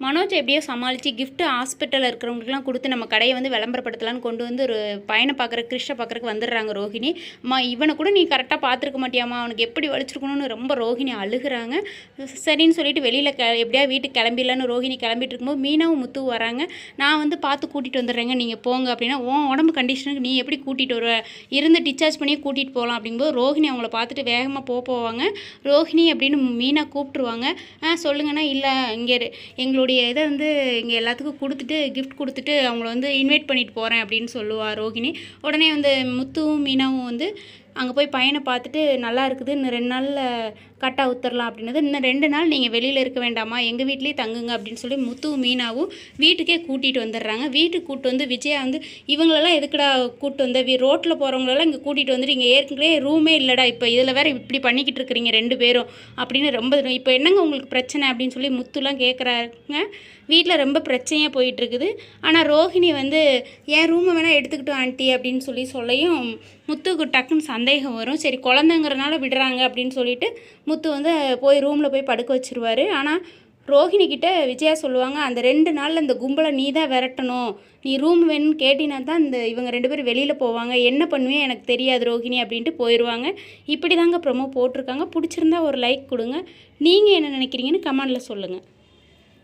மனோஜ் எப்படியோ சமாளித்து கிஃப்ட்டு ஹாஸ்பிட்டலில் இருக்கிறவங்களுக்குலாம் கொடுத்து நம்ம கடையை வந்து விளம்பரப்படுத்தலான்னு கொண்டு வந்து ஒரு பையனை பார்க்குற கிருஷ்ணை பார்க்குறக்கு வந்துடுறாங்க ரோஹிணி. அம்மா இவனை கூட நீ கரெக்டாக பார்த்துருக்க மாட்டியாம்மா, அவனுக்கு எப்படி வலிச்சிருக்கணும்னு ரொம்ப ரோஹிணி அழுகுறாங்க. சரின்னு சொல்லிட்டு வெளியில் எப்படியா வீட்டுக்கு கிளம்பிடலான்னு ரோஹிணி கிளம்பிட்டு இருக்கும்போது மீனாவும் முத்துவும் வராங்க. நான் வந்து பார்த்து கூட்டிகிட்டு வந்துடுறேங்க, நீங்கள் போங்க அப்படின்னா, உன் உடம்பு கண்டிஷனுக்கு நீ எப்படி கூட்டிகிட்டு வருவ, இருந்து டிஸ்சார்ஜ் பண்ணி கூட்டிகிட்டு போகலாம் அப்படிங்கும்போது ரோஹிணி அவங்கள பார்த்துட்டு வேகமாக போவாங்க. ரோஹிணி அப்படின்னு மீனா கூப்பிட்ருவாங்க. சொல்லுங்கன்னா, இல்லை இங்கே எங்களுடைய இதை வந்து இங்கே எல்லாத்துக்கும் கொடுத்துட்டு கிஃப்ட் கொடுத்துட்டு அவங்கள வந்து இன்வைட் பண்ணிட்டு போகிறேன் அப்படின்னு சொல்லுவாள் ரோஹிணி. உடனே வந்து முத்துவும் மீனாவும் வந்து அங்கே போய் பையனை பார்த்துட்டு நல்லா இருக்குது, இன்னும் 2 நாளில் கட்டாக உத்தரலாம் அப்படின்னது. இன்னும் 2 நாள் நீங்கள் வெளியில் இருக்க வேண்டாமா, எங்கள் வீட்லேயே தங்குங்க அப்படின்னு சொல்லி முத்துவும் மீனாவும் வீட்டுக்கே கூட்டிகிட்டு வந்துடுறாங்க. வீட்டுக்கு கூப்பிட்டு வந்து விஜயா வந்து இவங்களெல்லாம் எதுக்குடா கூப்பிட்டு வந்த, ரோட்டில் போகிறவங்களெல்லாம் இங்கே கூட்டிகிட்டு வந்துட்டு இங்கே ஏற்கனவே ரூமே இல்லைடா, இப்போ இதில் வேறு இப்படி பண்ணிக்கிட்டு இருக்கிறீங்க 2 பேரும் அப்படின்னு ரொம்ப இப்போ என்னங்க உங்களுக்கு பிரச்சனை அப்படின்னு சொல்லி முத்துலாம் கேட்குறாங்க. வீட்டில் ரொம்ப பிரச்சனையாக போயிட்டுருக்குது. ஆனால் ரோஹிணி வந்து என் ரூமை வேணால் எடுத்துக்கிட்டோம் ஆண்டி அப்படின்னு சொல்லியும் முத்துக்கு டக்குன்னு சந்தேகம் வரும். சரி குழந்தைங்கிறனால விடுறாங்க அப்படின்னு சொல்லிட்டு முத்து வந்து போய் ரூமில் போய் படுக்க வச்சுருவார். ஆனால் ரோஹிணி கிட்ட விஜயா சொல்லுவாங்க, அந்த 2 நாளில் இந்த கும்பலை நீ தான் விரட்டணும், நீ ரூம் வேணும்னு கேட்டினா தான் இவங்க 2 பேரும் வெளியில் போவாங்க, என்ன பண்ணுவேன் எனக்கு தெரியாது ரோஹிணி அப்படின்ட்டு போயிடுவாங்க. இப்படி தாங்க ப்ரொமோ போட்டிருக்காங்க. பிடிச்சிருந்தா ஒரு லைக் கொடுங்க. நீங்கள் என்ன நினைக்கிறீங்கன்னு கமெண்டில் சொல்லுங்கள்.